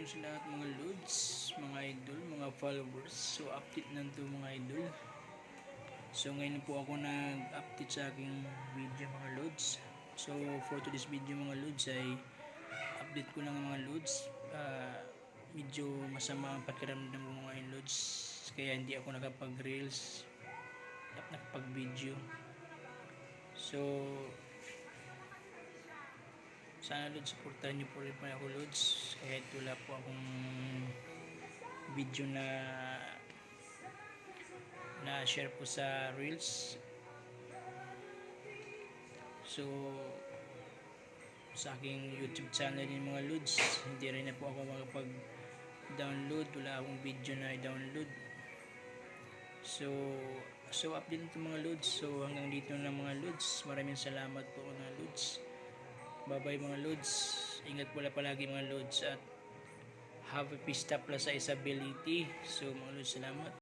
sa lahat mga lods, mga idol, mga followers. So update na to mga idol. So ngayon po ako nag-update sa aking video mga lods. So for today's video mga lods ay update ko lang mga lods. Medyo masama ang pakiramdam ko mga lods, kaya hindi ako nakapag-reels at nakapag-video. So sana lods, supportahan nyo po rin pa ako lods, kahit wala po akong video na share po sa reels. So sa aking YouTube channel din mga lods, hindi rin na po ako makapag download, wala akong video na i-download. So update nito mga lods. So hanggang dito na mga lods, maraming salamat po mga lods. Bye bye mga lods, ingat po palagi mga lods, at have a Pista Plus sa Isabelity. So mga lods, salamat.